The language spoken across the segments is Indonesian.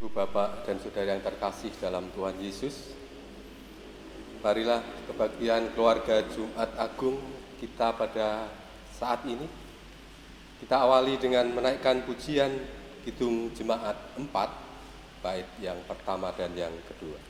Ibu Bapak dan Saudara yang terkasih dalam Tuhan Yesus, marilah kebagian keluarga Jumat Agung kita pada saat ini. Kita awali dengan menaikkan pujian Kidung Jemaat 4, bait yang pertama dan yang kedua.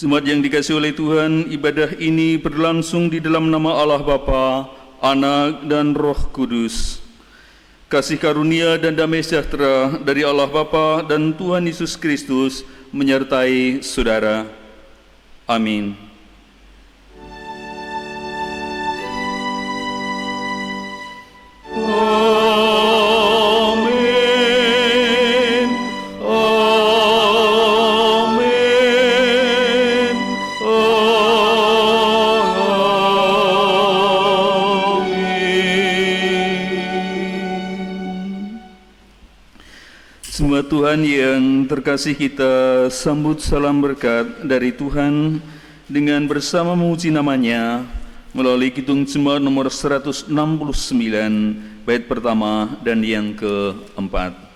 Jemaat yang dikasihi oleh Tuhan, ibadah ini berlangsung di dalam nama Allah Bapa, Anak, dan Roh Kudus. Kasih karunia dan damai sejahtera dari Allah Bapa dan Tuhan Yesus Kristus menyertai saudara. Amin. Tuhan yang terkasih, kita sambut salam berkat dari Tuhan dengan bersama memuji namanya melalui Kidung Jemaat nomor 169 bait pertama dan yang keempat.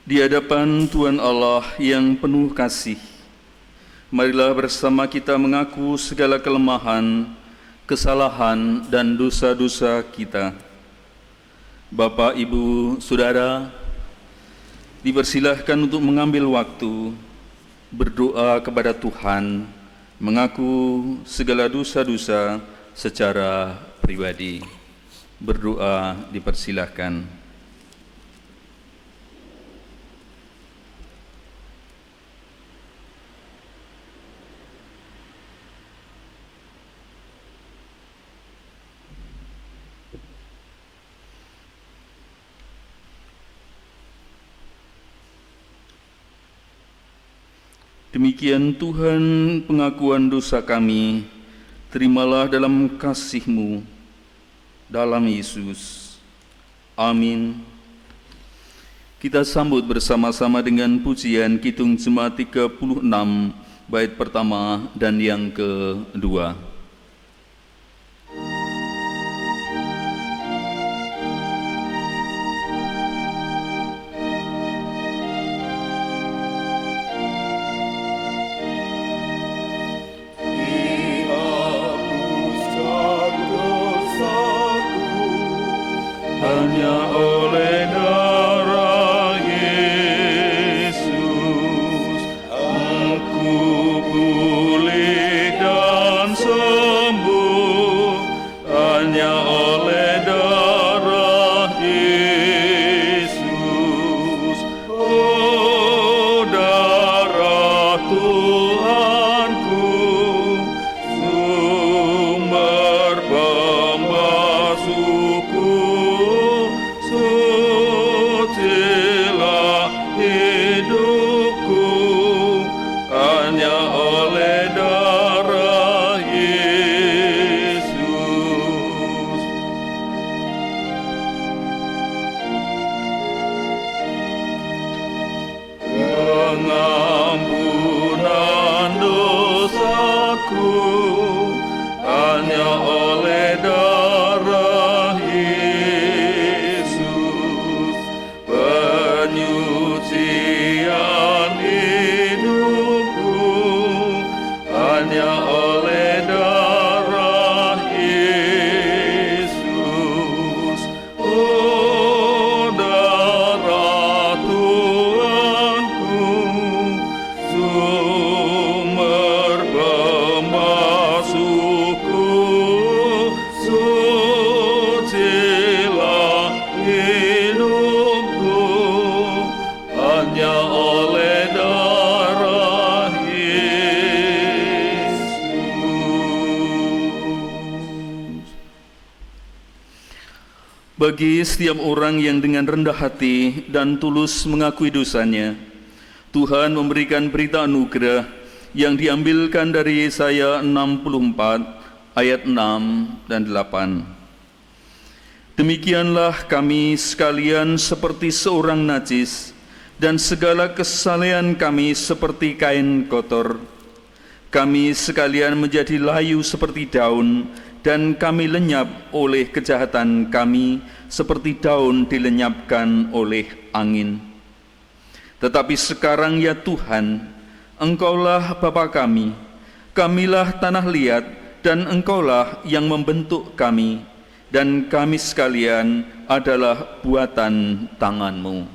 Di hadapan Tuhan Allah yang penuh kasih, marilah bersama kita mengaku segala kelemahan, kesalahan, dan dosa-dosa kita. Bapak, Ibu, Saudara, dipersilahkan untuk mengambil waktu berdoa kepada Tuhan mengaku segala dosa-dosa secara pribadi. Berdoa dipersilahkan. Demikian Tuhan pengakuan dosa kami, terimalah dalam kasih-Mu, dalam Yesus. Amin. Kita sambut bersama-sama dengan pujian Kidung Jemaat 36, bait pertama dan yang kedua. Bagi setiap orang yang dengan rendah hati dan tulus mengakui dosanya, Tuhan memberikan berita anugerah yang diambilkan dari Yesaya 64 ayat 6 dan 8. Demikianlah kami sekalian seperti seorang najis, dan segala kesalehan kami seperti kain kotor. Kami sekalian menjadi layu seperti daun, dan kami lenyap oleh kejahatan kami seperti daun dilenyapkan oleh angin. Tetapi sekarang ya Tuhan, Engkaulah Bapa kami, kamilah tanah liat, dan Engkaulah yang membentuk kami, dan kami sekalian adalah buatan tangan-Mu.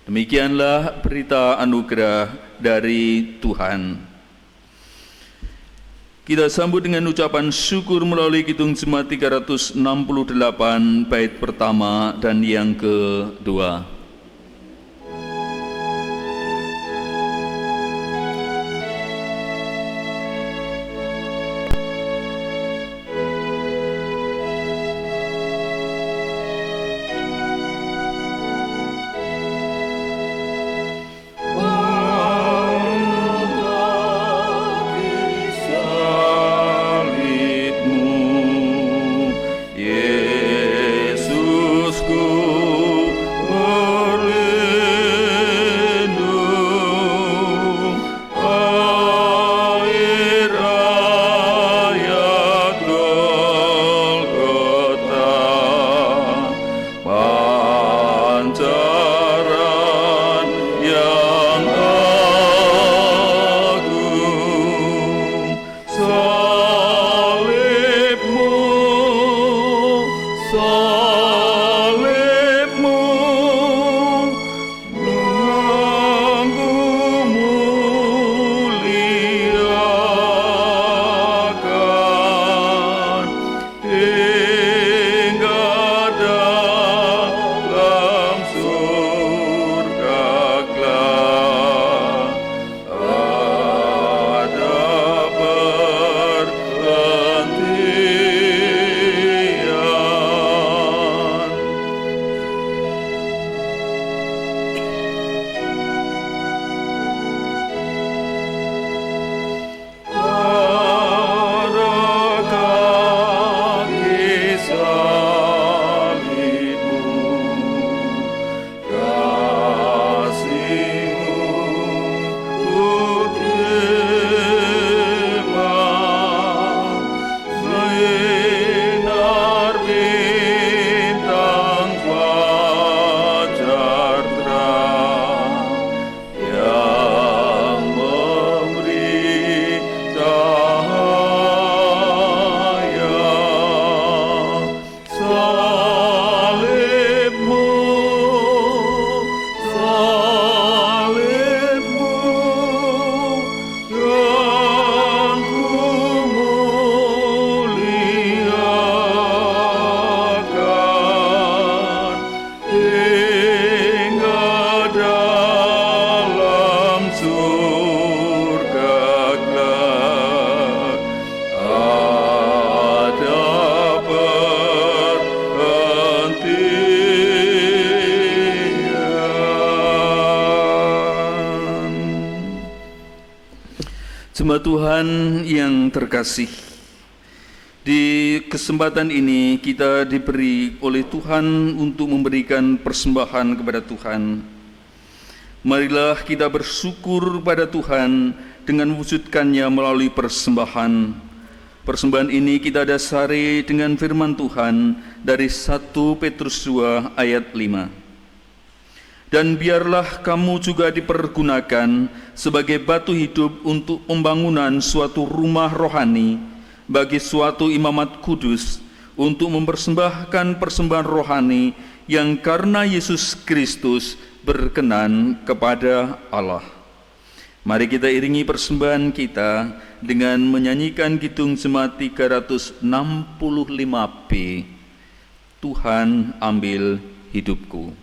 Demikianlah berita anugerah dari Tuhan. Kita sambut dengan ucapan syukur melalui Kidung Jemaat 368 bait pertama dan yang kedua. Yesusku Jemaat Tuhan yang terkasih, di kesempatan ini kita diberi oleh Tuhan untuk memberikan persembahan kepada Tuhan. Marilah kita bersyukur pada Tuhan dengan wujudkannya melalui persembahan. Persembahan ini kita dasari dengan firman Tuhan dari 1 Petrus 2 ayat 5. Dan biarlah kamu juga dipergunakan sebagai batu hidup untuk pembangunan suatu rumah rohani bagi suatu imamat kudus, untuk mempersembahkan persembahan rohani yang karena Yesus Kristus berkenan kepada Allah. Mari kita iringi persembahan kita dengan menyanyikan kidung jemaat 365B, Tuhan ambil hidupku.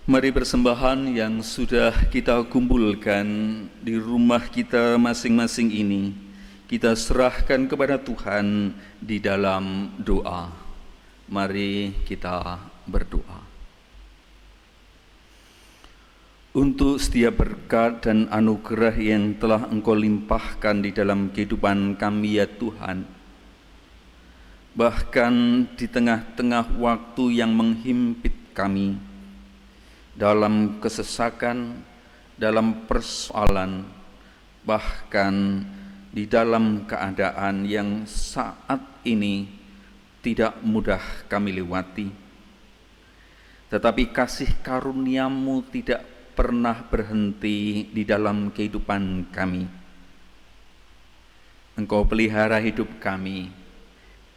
Mari persembahan yang sudah kita kumpulkan di rumah kita masing-masing ini, kita serahkan kepada Tuhan di dalam doa. Mari kita berdoa. Untuk setiap berkat dan anugerah yang telah Engkau limpahkan di dalam kehidupan kami ya Tuhan, bahkan di tengah-tengah waktu yang menghimpit kami, dalam kesesakan, dalam persoalan, bahkan di dalam keadaan yang saat ini tidak mudah kami lewati. Tetapi kasih karunia-Mu tidak pernah berhenti di dalam kehidupan kami. Engkau pelihara hidup kami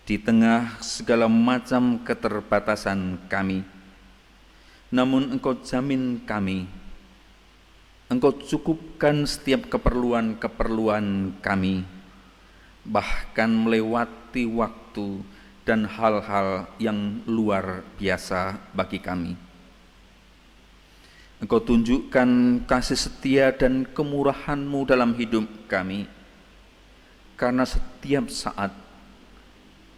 di tengah segala macam keterbatasan kami. Namun Engkau jamin kami, Engkau cukupkan setiap keperluan-keperluan kami, bahkan melewati waktu dan hal-hal yang luar biasa bagi kami. Engkau tunjukkan kasih setia dan kemurahan-Mu dalam hidup kami, karena setiap saat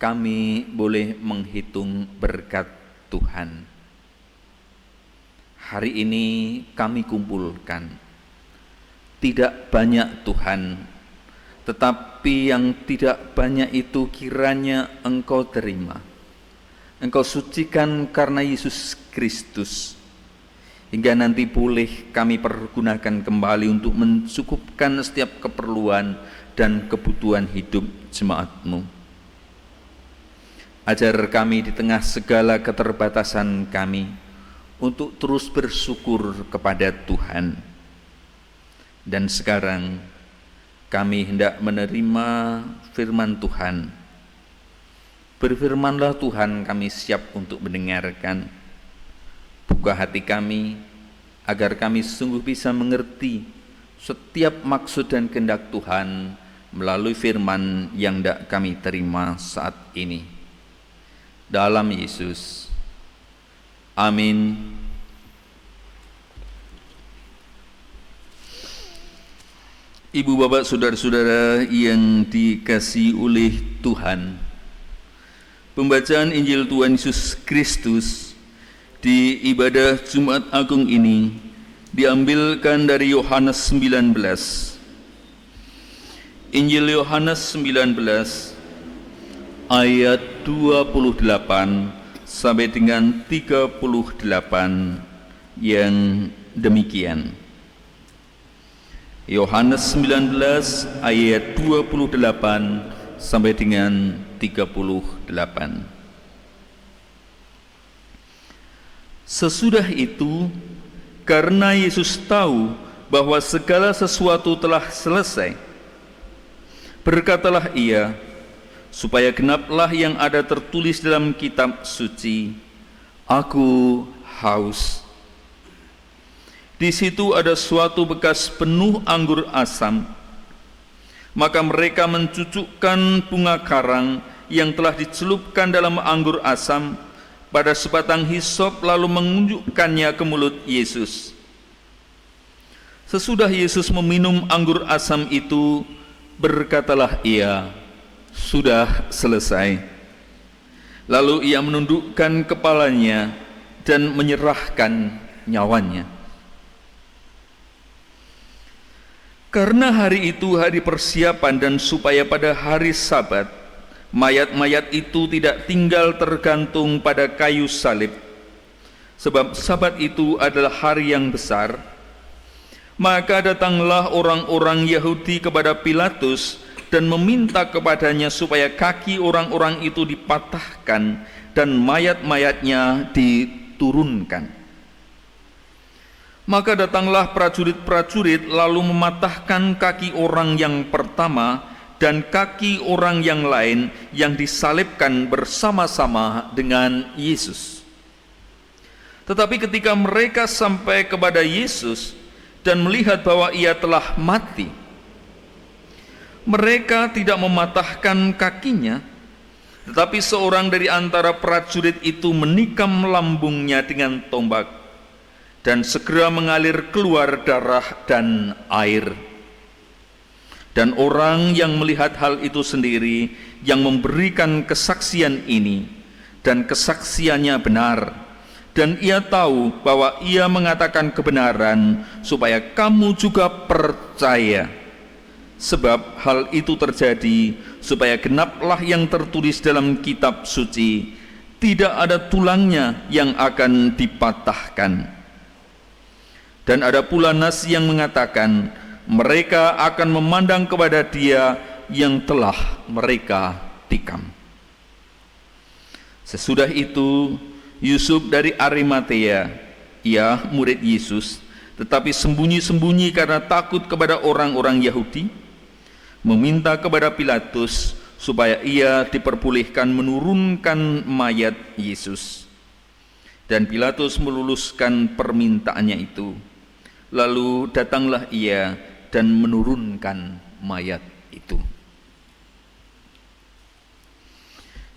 kami boleh menghitung berkat Tuhan. Hari ini kami kumpulkan, tidak banyak Tuhan, tetapi yang tidak banyak itu kiranya Engkau terima. Engkau sucikan karena Yesus Kristus, hingga nanti boleh kami pergunakan kembali untuk mencukupkan setiap keperluan dan kebutuhan hidup jemaat-Mu. Ajar kami di tengah segala keterbatasan kami untuk terus bersyukur kepada Tuhan. Dan sekarang kami hendak menerima firman Tuhan. Berfirmanlah Tuhan, kami siap untuk mendengarkan. Buka hati kami agar kami sungguh bisa mengerti setiap maksud dan kehendak Tuhan melalui firman yang hendak kami terima saat ini. Dalam Yesus. Amin. Ibu, bapak, saudara-saudara yang dikasihi oleh Tuhan, pembacaan Injil Tuhan Yesus Kristus di ibadah Jumat Agung ini diambilkan dari Yohanes 19. Injil Yohanes 19 ayat 28 sampai dengan 38 yang demikian. Yohanes 19 ayat 28 sampai dengan 38. Sesudah itu, karena Yesus tahu bahwa segala sesuatu telah selesai, berkatalah ia, supaya genaplah yang ada tertulis dalam kitab suci, "Aku haus." Di situ ada suatu bekas penuh anggur asam. Maka mereka mencucukkan bunga karang yang telah dicelupkan dalam anggur asam pada sebatang hisop, lalu mengunjukkannya ke mulut Yesus. Sesudah Yesus meminum anggur asam itu, berkatalah ia, "Sudah selesai." Lalu ia menundukkan kepalanya dan menyerahkan nyawanya. Karena hari itu hari persiapan dan supaya pada hari Sabat mayat-mayat itu tidak tinggal tergantung pada kayu salib, sebab Sabat itu adalah hari yang besar, maka datanglah orang-orang Yahudi kepada Pilatus dan meminta kepadanya supaya kaki orang-orang itu dipatahkan dan mayat-mayatnya diturunkan. Maka datanglah prajurit-prajurit lalu mematahkan kaki orang yang pertama dan kaki orang yang lain yang disalibkan bersama-sama dengan Yesus. Tetapi ketika mereka sampai kepada Yesus dan melihat bahwa ia telah mati, mereka tidak mematahkan kakinya, tetapi seorang dari antara prajurit itu menikam lambungnya dengan tombak, dan segera mengalir keluar darah dan air. Dan orang yang melihat hal itu sendiri, yang memberikan kesaksian ini, dan kesaksiannya benar, dan ia tahu bahwa ia mengatakan kebenaran, supaya kamu juga percaya. Sebab hal itu terjadi supaya genaplah yang tertulis dalam kitab suci, tidak ada tulangnya yang akan dipatahkan. Dan ada pula nas yang mengatakan, mereka akan memandang kepada Dia yang telah mereka tikam. Sesudah itu, Yusuf dari Arimatea, ia murid Yesus, tetapi sembunyi-sembunyi karena takut kepada orang-orang Yahudi, meminta kepada Pilatus supaya ia diperbolehkan menurunkan mayat Yesus. Dan Pilatus meluluskan permintaannya itu. Lalu datanglah ia dan menurunkan mayat itu.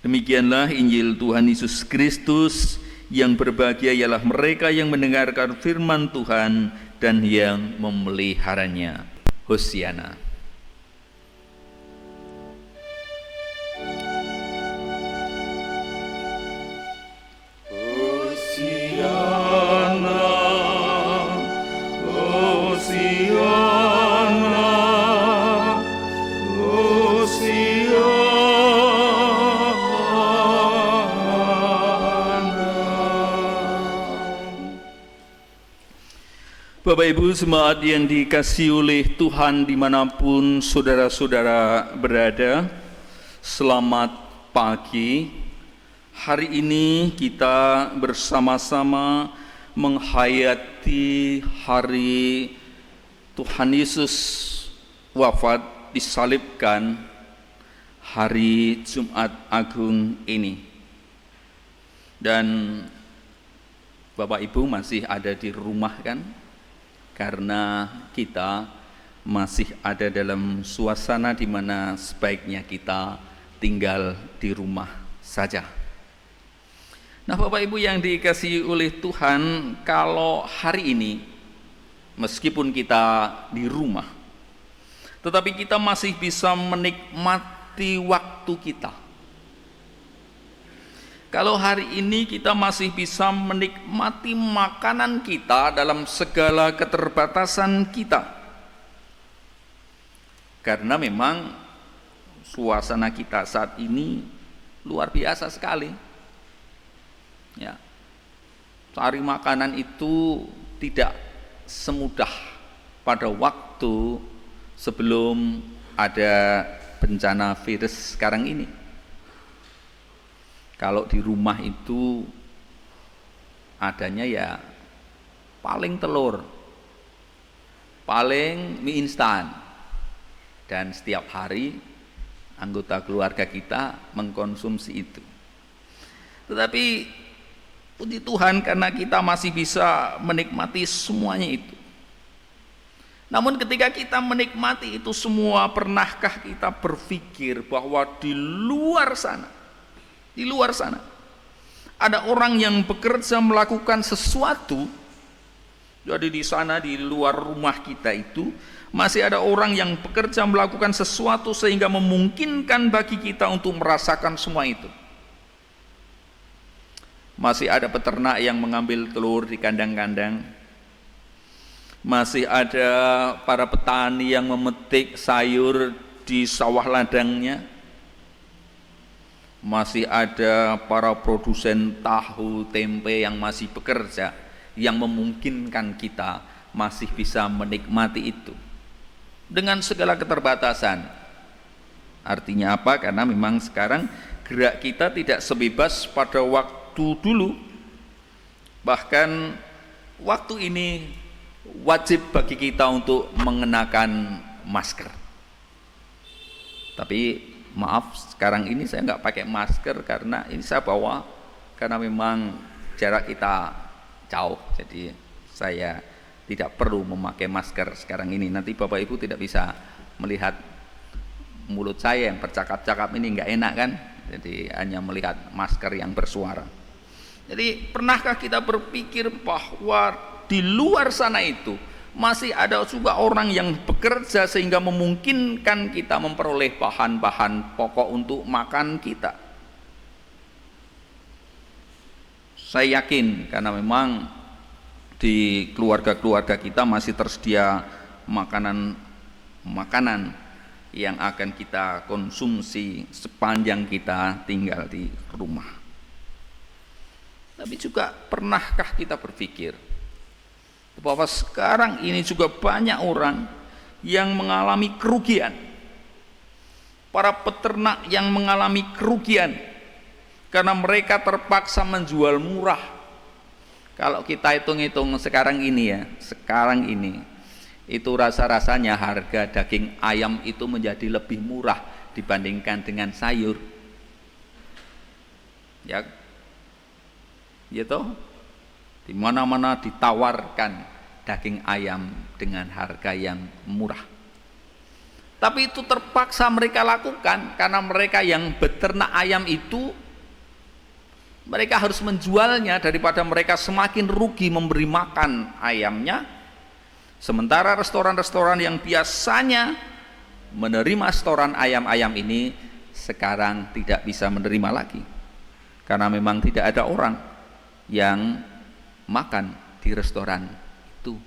Demikianlah Injil Tuhan Yesus Kristus. Yang berbahagia ialah mereka yang mendengarkan firman Tuhan dan yang memeliharanya. Hosiana. Bapak Ibu jemaat yang dikasihi oleh Tuhan dimanapun saudara-saudara berada, selamat pagi. Hari ini kita bersama-sama menghayati hari Tuhan Yesus wafat disalibkan, hari Jumat Agung ini. Dan Bapak Ibu masih ada di rumah kan? Karena kita masih ada dalam suasana di mana sebaiknya kita tinggal di rumah saja. Nah, Bapak Ibu yang dikasihi oleh Tuhan, kalau hari ini meskipun kita di rumah, tetapi kita masih bisa menikmati waktu kita. Kalau hari ini kita masih bisa menikmati makanan kita dalam segala keterbatasan kita, karena memang suasana kita saat ini luar biasa sekali. Ya, cari makanan itu tidak semudah pada waktu sebelum ada bencana virus sekarang ini. Kalau di rumah itu adanya ya paling telur, paling mie instan, dan setiap hari anggota keluarga kita mengkonsumsi itu. Tetapi puji Tuhan karena kita masih bisa menikmati semuanya itu. Namun ketika kita menikmati itu semua, pernahkah kita berpikir bahwa di luar sana ada orang yang bekerja melakukan sesuatu? Jadi di sana, di luar rumah kita itu masih ada orang yang bekerja melakukan sesuatu sehingga memungkinkan bagi kita untuk merasakan semua itu. Masih ada peternak yang mengambil telur di kandang-kandang. Masih ada para petani yang memetik sayur di sawah ladangnya. Masih ada para produsen tahu, tempe yang masih bekerja, yang memungkinkan kita masih bisa menikmati itu dengan segala keterbatasan. Artinya apa? Karena memang sekarang gerak kita tidak sebebas pada waktu dulu. Bahkan waktu ini wajib bagi kita untuk mengenakan masker. Tapi maaf, sekarang ini saya nggak pakai masker karena ini saya bawa karena memang jarak kita jauh, jadi saya tidak perlu memakai masker sekarang ini. Nanti Bapak Ibu tidak bisa melihat mulut saya yang bercakap-cakap ini, nggak enak kan, jadi hanya melihat masker yang bersuara. Jadi pernahkah kita berpikir bahwa di luar sana itu masih ada juga orang yang bekerja sehingga memungkinkan kita memperoleh bahan-bahan pokok untuk makan kita? Saya yakin karena memang di keluarga-keluarga kita masih tersedia makanan yang akan kita konsumsi sepanjang kita tinggal di rumah. Tapi juga pernahkah kita berpikir bahwa sekarang ini juga banyak orang yang mengalami kerugian, para peternak yang mengalami kerugian karena mereka terpaksa menjual murah. Kalau kita hitung-hitung sekarang ini itu rasa-rasanya harga daging ayam itu menjadi lebih murah dibandingkan dengan sayur. Ya, gitu. Di mana-mana ditawarkan daging ayam dengan harga yang murah. Tapi itu terpaksa mereka lakukan karena mereka yang beternak ayam itu mereka harus menjualnya daripada mereka semakin rugi memberi makan ayamnya. Sementara restoran-restoran yang biasanya menerima setoran ayam-ayam ini sekarang tidak bisa menerima lagi karena memang tidak ada orang yang makan di restoran itu.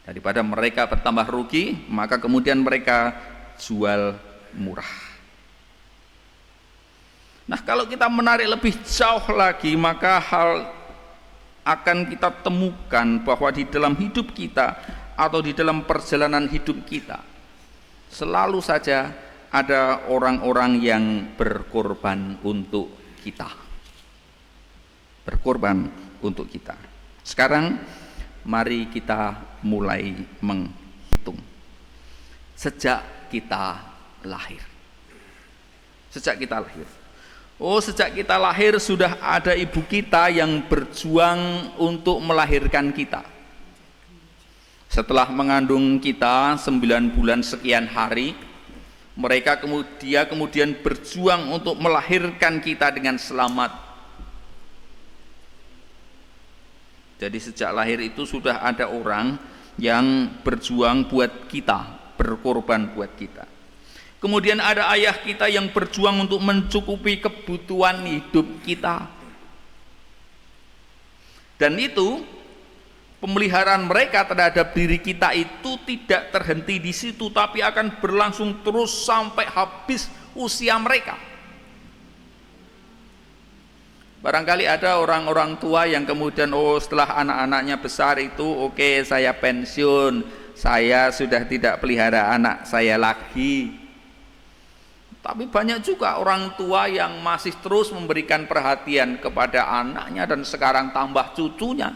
Daripada mereka bertambah rugi, maka kemudian mereka jual murah. Nah, kalau kita menarik lebih jauh lagi, maka hal akan kita temukan bahwa di dalam hidup kita atau di dalam perjalanan hidup kita selalu saja ada orang-orang yang berkorban untuk kita. Berkorban untuk kita. Sekarang mari kita mulai menghitung sejak kita lahir. Sejak kita lahir. Oh, sejak kita lahir sudah ada ibu kita yang berjuang untuk melahirkan kita. Setelah mengandung kita 9 bulan sekian hari, dia kemudian berjuang untuk melahirkan kita dengan selamat. Jadi sejak lahir itu sudah ada orang yang berjuang buat kita, berkorban buat kita. Kemudian ada ayah kita yang berjuang untuk mencukupi kebutuhan hidup kita. Dan itu pemeliharaan mereka terhadap diri kita itu tidak terhenti di situ, tapi akan berlangsung terus sampai habis usia mereka. Barangkali ada orang-orang tua yang kemudian setelah anak-anaknya besar itu oke, saya pensiun, saya sudah tidak pelihara anak saya lagi. Tapi banyak juga orang tua yang masih terus memberikan perhatian kepada anaknya dan sekarang tambah cucunya.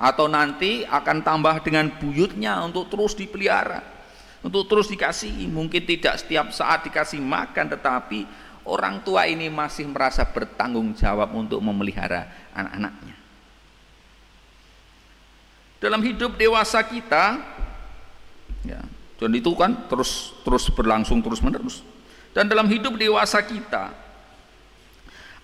Atau nanti akan tambah dengan buyutnya untuk terus dipelihara, untuk terus dikasihi. Mungkin tidak setiap saat dikasih makan, tetapi orang tua ini masih merasa bertanggung jawab untuk memelihara anak-anaknya. Dalam hidup dewasa kita, ya, dan itu kan terus berlangsung terus menerus. Dan dalam hidup dewasa kita,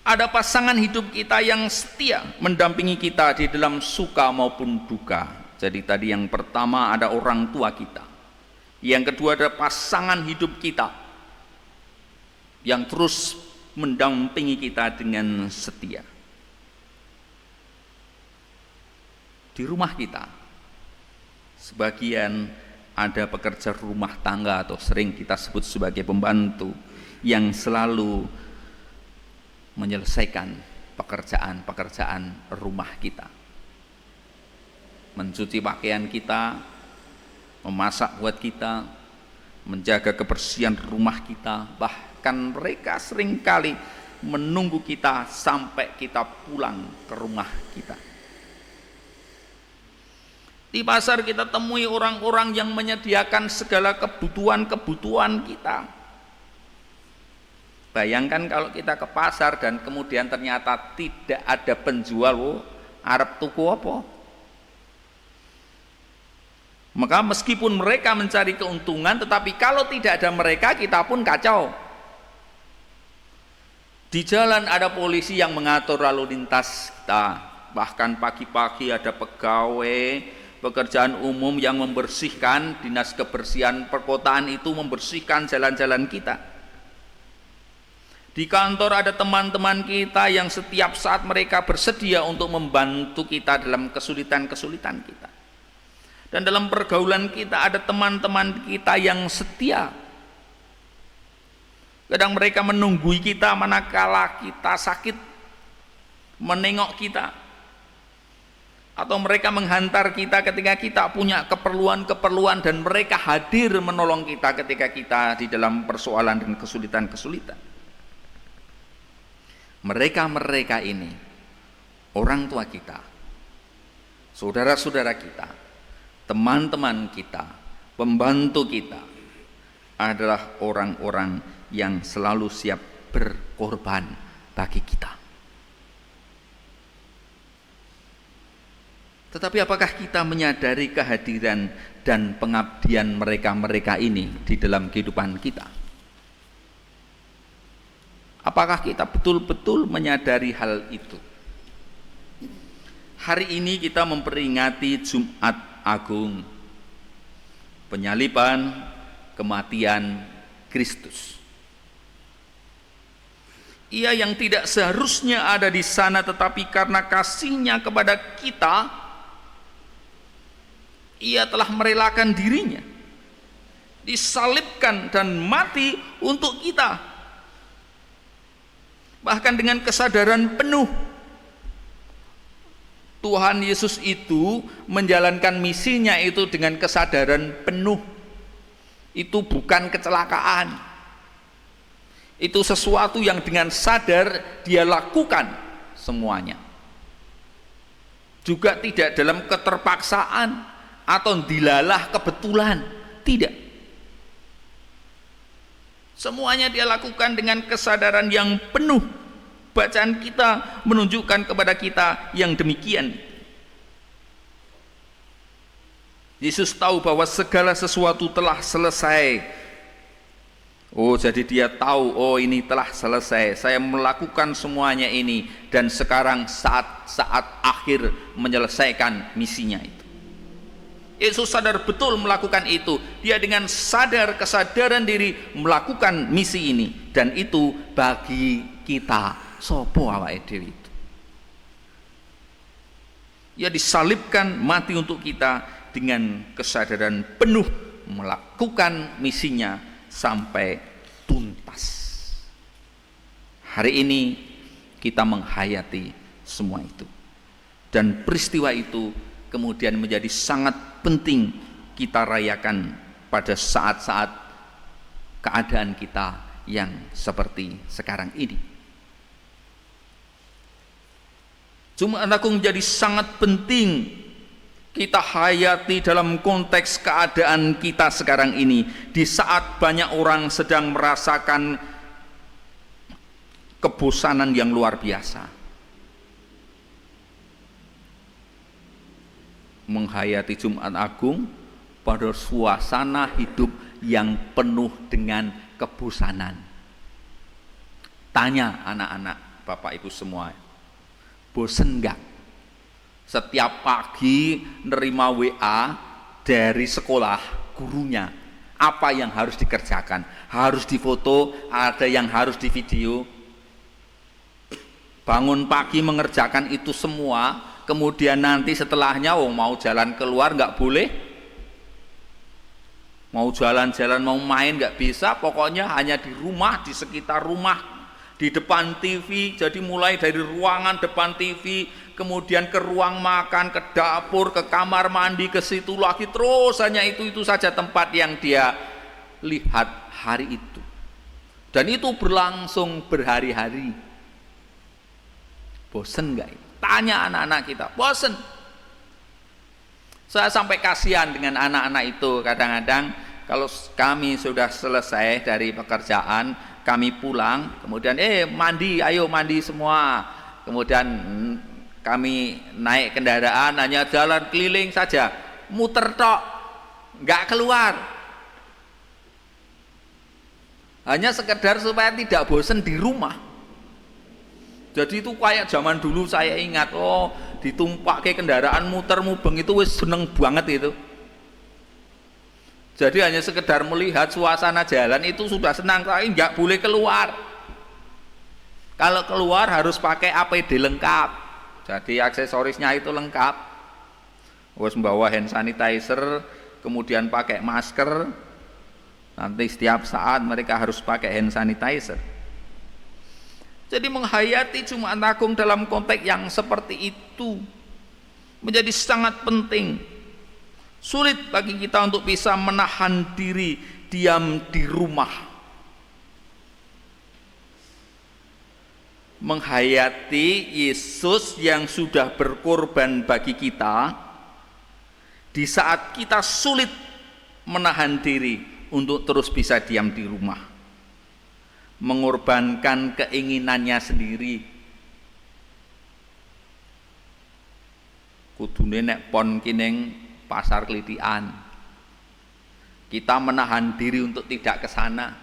ada pasangan hidup kita yang setia mendampingi kita di dalam suka maupun duka. Jadi tadi yang pertama ada orang tua kita, yang kedua ada pasangan hidup kita yang terus mendampingi kita dengan setia. Di rumah kita, sebagian ada pekerja rumah tangga atau sering kita sebut sebagai pembantu yang selalu menyelesaikan pekerjaan-pekerjaan rumah kita, mencuci pakaian kita, memasak buat kita, menjaga kebersihan rumah kita. Bahkan mereka seringkali menunggu kita sampai kita pulang ke rumah kita. Di pasar kita temui orang-orang yang menyediakan segala kebutuhan-kebutuhan kita. Bayangkan kalau kita ke pasar dan kemudian ternyata tidak ada penjual, arep tuku apa? Maka meskipun mereka mencari keuntungan, tetapi kalau tidak ada mereka, kita pun kacau. Di jalan ada polisi yang mengatur lalu lintas kita. Bahkan pagi-pagi ada pegawai pekerjaan umum yang membersihkan, dinas kebersihan perkotaan itu membersihkan jalan-jalan kita. Di kantor ada teman-teman kita yang setiap saat mereka bersedia untuk membantu kita dalam kesulitan-kesulitan kita. Dan dalam pergaulan kita ada teman-teman kita yang setia. Kadang mereka menunggui kita manakala kita sakit, menengok kita, atau mereka menghantar kita ketika kita punya keperluan-keperluan, dan mereka hadir menolong kita ketika kita di dalam persoalan dan kesulitan-kesulitan. Mereka ini orang tua kita, saudara-saudara kita, teman-teman kita, pembantu kita, adalah orang-orang yang selalu siap berkorban bagi kita. Tetapi apakah kita menyadari kehadiran dan pengabdian mereka-mereka ini di dalam kehidupan kita? Apakah kita betul-betul menyadari hal itu? Hari ini kita memperingati Jumat Agung, penyaliban, kematian Kristus. Ia yang tidak seharusnya ada di sana, tetapi karena kasih-Nya kepada kita, Ia telah merelakan dirinya, disalibkan dan mati untuk kita. Bahkan dengan kesadaran penuh, Tuhan Yesus itu menjalankan misinya itu dengan kesadaran penuh. Itu bukan kecelakaan, itu sesuatu yang dengan sadar dia lakukan semuanya. Juga tidak dalam keterpaksaan atau dilalah kebetulan, tidak. Semuanya dia lakukan dengan kesadaran yang penuh. Bacaan kita menunjukkan kepada kita yang demikian. Yesus tahu bahwa segala sesuatu telah selesai. Jadi dia tahu, ini telah selesai. Saya melakukan semuanya ini, dan sekarang saat akhir menyelesaikan misinya itu. Yesus sadar betul melakukan itu. Dia dengan sadar kesadaran diri melakukan misi ini, dan itu bagi kita sopo awake dhewe itu. Ia disalibkan mati untuk kita dengan kesadaran penuh melakukan misinya sampai tuntas. Hari ini kita menghayati semua itu, dan peristiwa itu kemudian menjadi sangat penting kita rayakan pada saat-saat keadaan kita yang seperti sekarang ini. Jumat Agung menjadi sangat penting kita hayati dalam konteks keadaan kita sekarang ini, di saat banyak orang sedang merasakan kebosanan yang luar biasa. Menghayati Jumat Agung pada suasana hidup yang penuh dengan kebosanan. Tanya anak-anak, Bapak Ibu semua, bosen enggak? Setiap pagi nerima WA dari sekolah gurunya, apa yang harus dikerjakan? Harus difoto, ada yang harus di video. Bangun pagi mengerjakan itu semua, kemudian nanti setelahnya mau jalan keluar nggak boleh, mau jalan-jalan, mau main nggak bisa, pokoknya hanya di rumah, di sekitar rumah, di depan TV. Jadi mulai dari ruangan depan TV, kemudian ke ruang makan, ke dapur, ke kamar mandi, ke situ lagi, terus hanya itu saja tempat yang dia lihat hari itu, dan itu berlangsung berhari-hari. Bosen nggak? Tanya anak-anak kita, bosen? Saya sampai kasihan dengan anak-anak itu. Kadang-kadang kalau kami sudah selesai dari pekerjaan, kami pulang, kemudian mandi, ayo mandi semua. Kemudian kami naik kendaraan, hanya jalan keliling saja, muter tok, nggak keluar. Hanya sekedar supaya tidak bosen di rumah. Jadi itu kayak zaman dulu saya ingat, ditumpak ke kendaraan muter mubeng itu wis seneng banget itu. Jadi hanya sekedar melihat suasana jalan itu sudah senang, tapi nggak boleh keluar. Kalau keluar harus pakai APD lengkap. Jadi aksesorisnya itu lengkap. Harus membawa hand sanitizer, kemudian pakai masker. Nanti setiap saat mereka harus pakai hand sanitizer. Jadi menghayati Jumat Agung dalam konteks yang seperti itu menjadi sangat penting. Sulit bagi kita untuk bisa menahan diri diam di rumah. Menghayati Yesus yang sudah berkorban bagi kita di saat kita sulit menahan diri untuk terus bisa diam di rumah. Mengorbankan keinginannya sendiri. Kudune nek pon kining pasar Klitikan, kita menahan diri untuk tidak ke sana.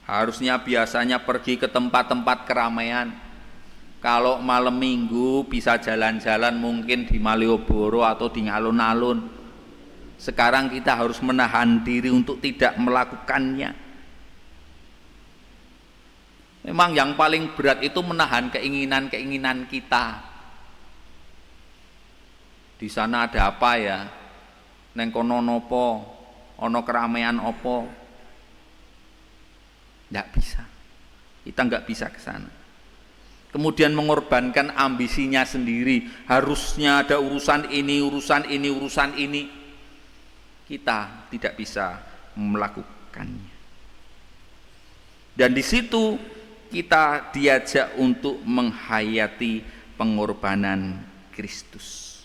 Harusnya biasanya pergi ke tempat-tempat keramaian. Kalau malam minggu bisa jalan-jalan mungkin di Malioboro atau di alun-alun. Sekarang kita harus menahan diri untuk tidak melakukannya. Memang yang paling berat itu menahan keinginan-keinginan kita. Di sana ada apa ya? Neng kono nopo, ono keramaian opo? Nggak bisa. Kita nggak bisa ke sana. Kemudian mengorbankan ambisinya sendiri. Harusnya ada urusan ini, urusan ini, urusan ini. Kita tidak bisa melakukannya. Dan di situ kita diajak untuk menghayati pengorbanan Kristus.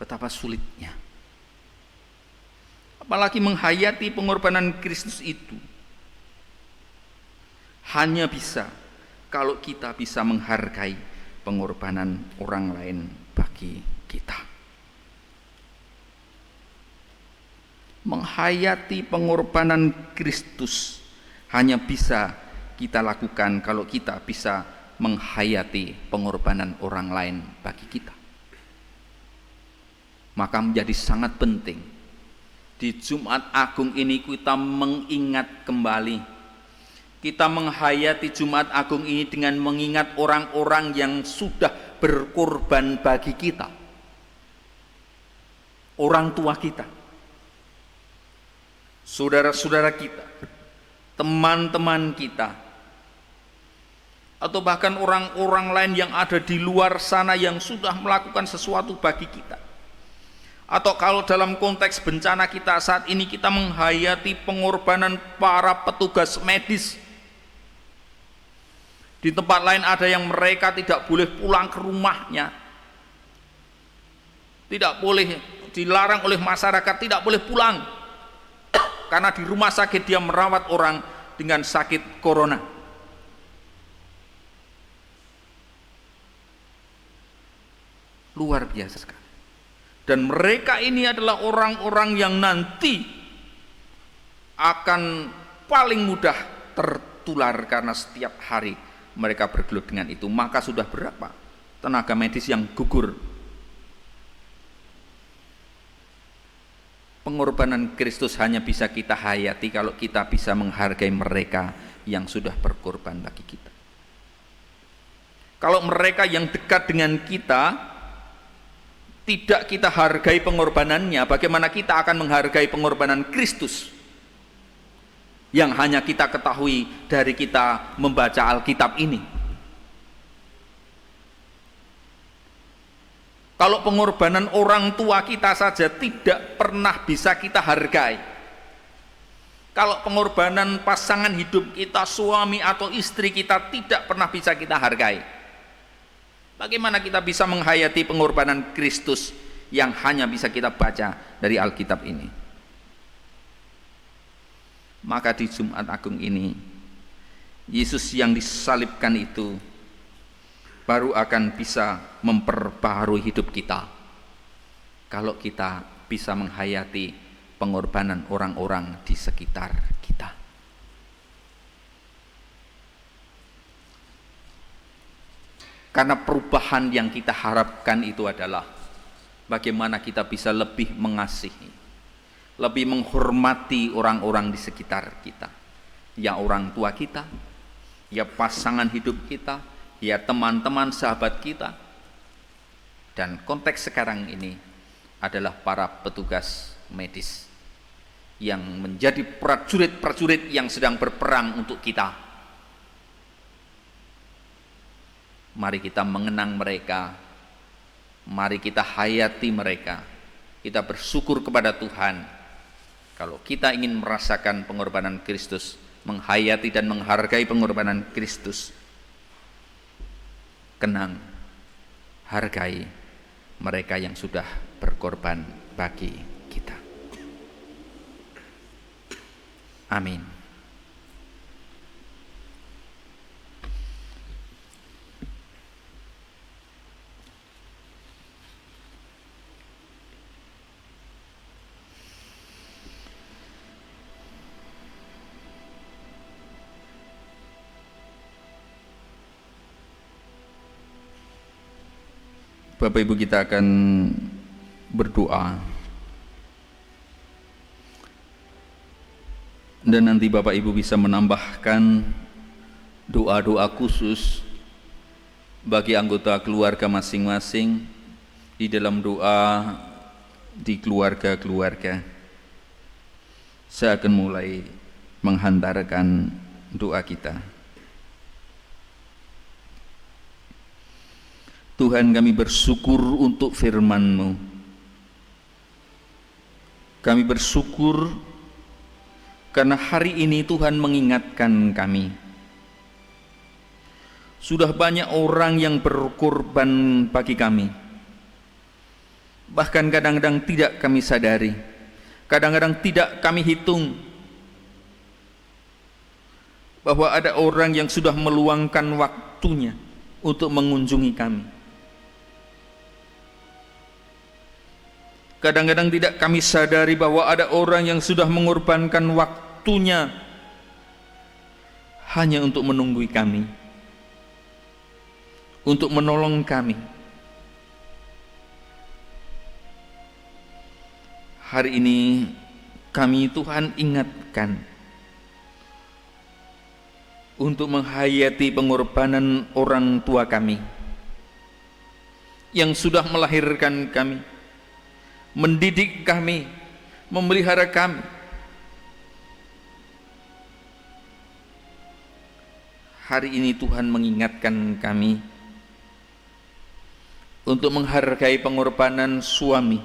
Betapa sulitnya. Apalagi menghayati pengorbanan Kristus itu hanya bisa kalau kita bisa menghargai pengorbanan orang lain bagi kita. Menghayati pengorbanan Kristus hanya bisa kita lakukan kalau kita bisa menghayati pengorbanan orang lain bagi kita. Maka menjadi sangat penting di Jumat Agung ini kita mengingat kembali, kita menghayati Jumat Agung ini dengan mengingat orang-orang yang sudah berkorban bagi kita, orang tua kita, saudara-saudara kita, teman-teman kita, atau bahkan orang-orang lain yang ada di luar sana yang sudah melakukan sesuatu bagi kita. Atau kalau dalam konteks bencana kita saat ini, kita menghayati pengorbanan para petugas medis. Di tempat lain ada yang mereka tidak boleh pulang ke rumahnya, tidak boleh, dilarang oleh masyarakat, tidak boleh pulang karena di rumah sakit dia merawat orang dengan sakit corona. Luar biasa sekali. Dan mereka ini adalah orang-orang yang nanti akan paling mudah tertular karena setiap hari mereka bergelut dengan itu. Maka sudah berapa tenaga medis yang gugur? Pengorbanan Kristus hanya bisa kita hayati kalau kita bisa menghargai mereka yang sudah berkorban bagi kita. Kalau mereka yang dekat dengan kita tidak kita hargai pengorbanannya, bagaimana kita akan menghargai pengorbanan Kristus yang hanya kita ketahui dari kita membaca Alkitab ini? Kalau pengorbanan orang tua kita saja tidak pernah bisa kita hargai, kalau pengorbanan pasangan hidup kita, suami atau istri kita tidak pernah bisa kita hargai, bagaimana kita bisa menghayati pengorbanan Kristus yang hanya bisa kita baca dari Alkitab ini? Maka di Jumat Agung ini, Yesus yang disalibkan itu baru akan bisa memperbaharui hidup kita kalau kita bisa menghayati pengorbanan orang-orang di sekitar kita. Karena perubahan yang kita harapkan itu adalah bagaimana kita bisa lebih mengasihi, lebih menghormati orang-orang di sekitar kita, ya orang tua kita, ya pasangan hidup kita, ya teman-teman sahabat kita. Dan konteks sekarang ini adalah para petugas medis yang menjadi prajurit-prajurit yang sedang berperang untuk kita. Mari kita mengenang mereka, mari kita hayati mereka, kita bersyukur kepada Tuhan kalau kita ingin merasakan pengorbanan Kristus, menghayati dan menghargai pengorbanan Kristus. Kenang, hargai mereka yang sudah berkorban bagi kita. Amin. Bapak Ibu, kita akan berdoa dan nanti Bapak Ibu bisa menambahkan doa-doa khusus bagi anggota keluarga masing-masing di dalam doa di keluarga-keluarga. Saya akan mulai menghantarkan doa kita. Tuhan, kami bersyukur untuk firman-Mu. Kami bersyukur karena hari ini Tuhan mengingatkan kami. Sudah banyak orang yang berkorban bagi kami. Bahkan kadang-kadang tidak kami sadari, kadang-kadang tidak kami hitung bahwa ada orang yang sudah meluangkan waktunya untuk mengunjungi kami. Kadang-kadang tidak kami sadari bahwa ada orang yang sudah mengorbankan waktunya hanya untuk menunggui kami. untuk menolong kami. Hari ini kami Tuhan ingatkan untuk menghayati pengorbanan orang tua kami yang sudah melahirkan kami, mendidik kami, memelihara kami. Hari ini Tuhan mengingatkan kami untuk menghargai pengorbanan suami,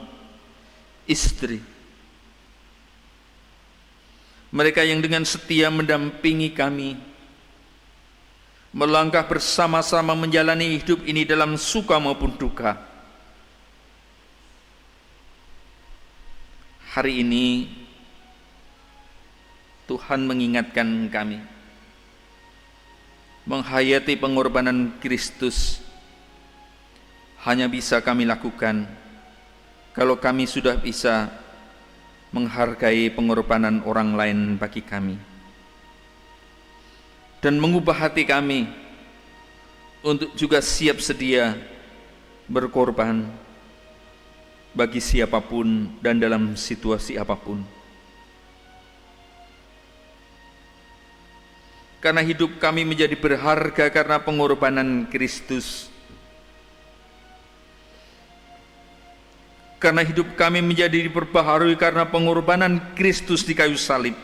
istri, mereka yang dengan setia mendampingi kami, melangkah bersama-sama menjalani hidup ini dalam suka maupun duka. Hari ini Tuhan mengingatkan kami menghayati pengorbanan Kristus hanya bisa kami lakukan kalau kami sudah bisa menghargai pengorbanan orang lain bagi kami dan mengubah hati kami untuk juga siap sedia berkorban bagi siapapun dan dalam situasi apapun. Karena hidup kami menjadi berharga karena pengorbanan Kristus. Karena hidup kami menjadi diperbaharui karena pengorbanan Kristus di kayu salib.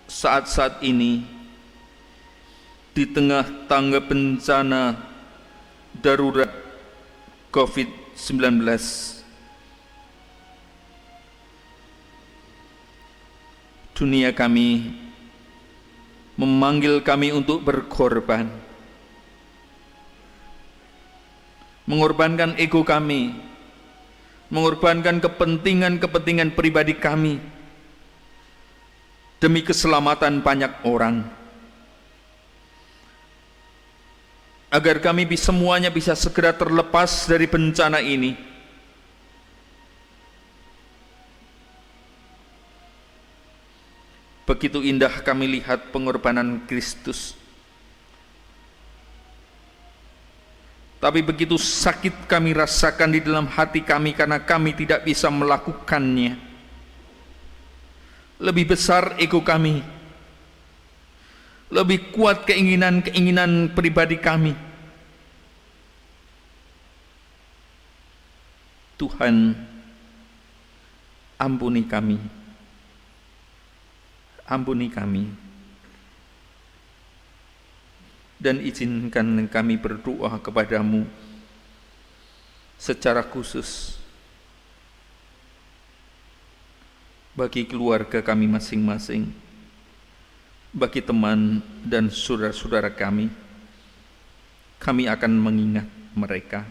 Saat-saat ini, di tengah tangga bencana darurat COVID-19, dunia kami memanggil kami untuk berkorban, mengorbankan ego kami, mengorbankan kepentingan-kepentingan pribadi kami demi keselamatan banyak orang, agar kami semuanya bisa segera terlepas dari bencana ini. Begitu indah kami lihat pengorbanan Kristus, tapi begitu sakit kami rasakan di dalam hati kami karena kami tidak bisa melakukannya. Lebih besar ego kami, lebih kuat keinginan-keinginan pribadi kami. Tuhan, ampuni kami, ampuni kami, dan izinkan kami berdoa kepadamu secara khusus bagi keluarga kami masing-masing, bagi teman dan saudara-saudara kami. Kami akan mengingat mereka.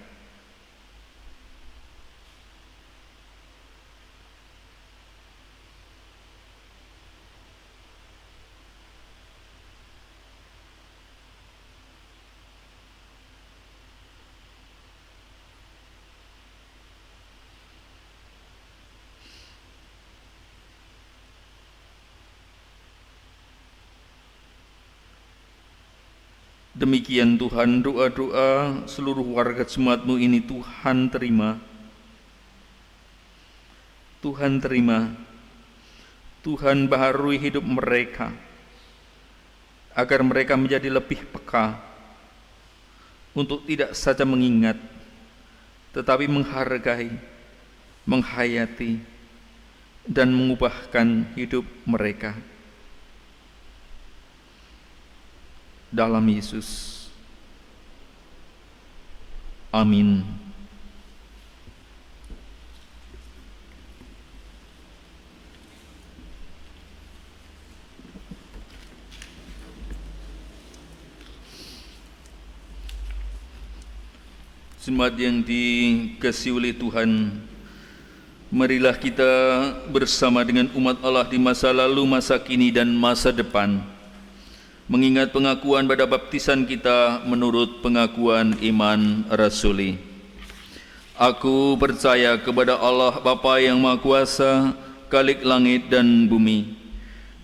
Demikian Tuhan, doa-doa seluruh warga jemaat-Mu ini Tuhan terima. Tuhan terima. Tuhan baharui hidup mereka, agar mereka menjadi lebih peka untuk tidak saja mengingat, tetapi menghargai, menghayati, dan mengubahkan hidup mereka. Dalam Yesus. Amin. Jemaat yang dikasihi oleh Tuhan, marilah kita bersama dengan umat Allah di masa lalu, masa kini, dan masa depan mengingat pengakuan pada baptisan kita menurut pengakuan iman rasuli. Aku percaya kepada Allah Bapa yang Maha Kuasa, Khalik langit dan bumi,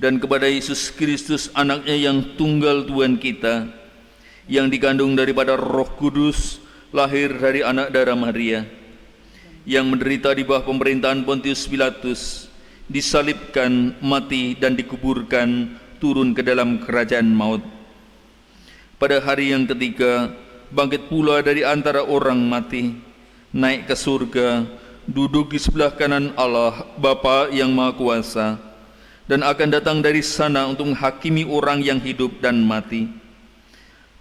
dan kepada Yesus Kristus anaknya yang tunggal Tuhan kita, yang dikandung daripada Roh Kudus, lahir dari anak darah Maria, yang menderita di bawah pemerintahan Pontius Pilatus, disalibkan, mati dan dikuburkan, turun ke dalam kerajaan maut. Pada hari yang ketiga, bangkit pula dari antara orang mati, naik ke surga, duduk di sebelah kanan Allah Bapa yang Maha Kuasa, dan akan datang dari sana untuk menghakimi orang yang hidup dan mati.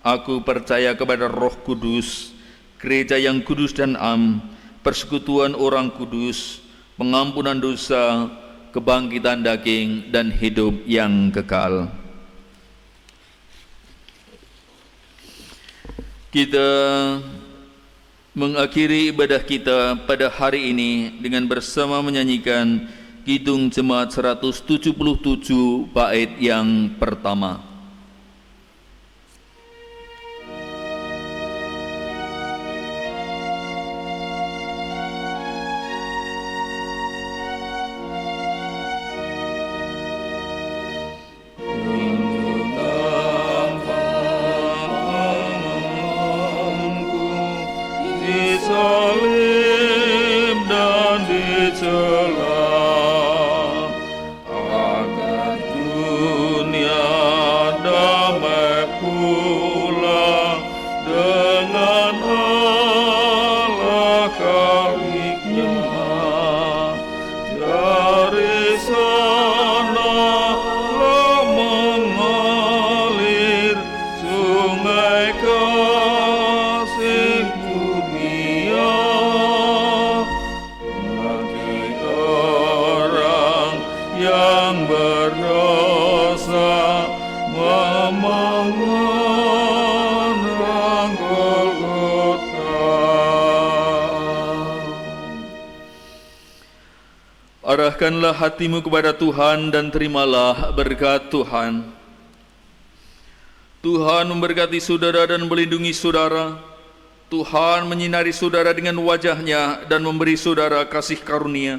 Aku percaya kepada Roh Kudus, gereja yang kudus dan am, persekutuan orang kudus, pengampunan dosa, kebangkitan daging, dan hidup yang kekal. Kita mengakhiri ibadah kita pada hari ini dengan bersama menyanyikan Kidung Jemaat 177 bait yang pertama. Arahkanlah hatimu kepada Tuhan dan terimalah berkat Tuhan. Tuhan memberkati saudara dan melindungi saudara. Tuhan menyinari saudara dengan wajah-Nya dan memberi saudara kasih karunia.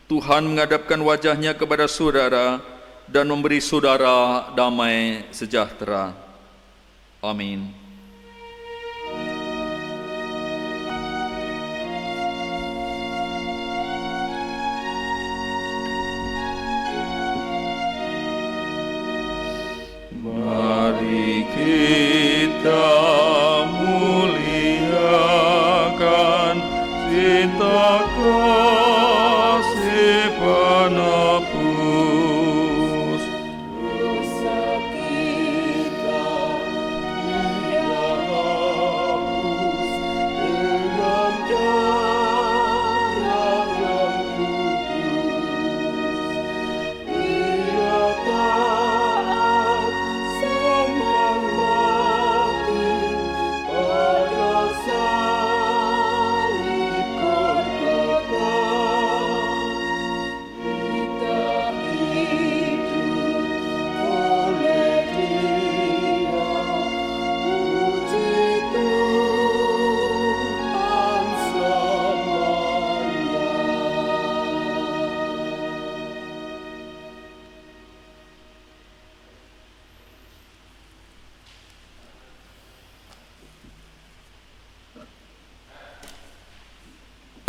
Tuhan menghadapkan wajah-Nya kepada saudara dan memberi saudara damai sejahtera. Amin.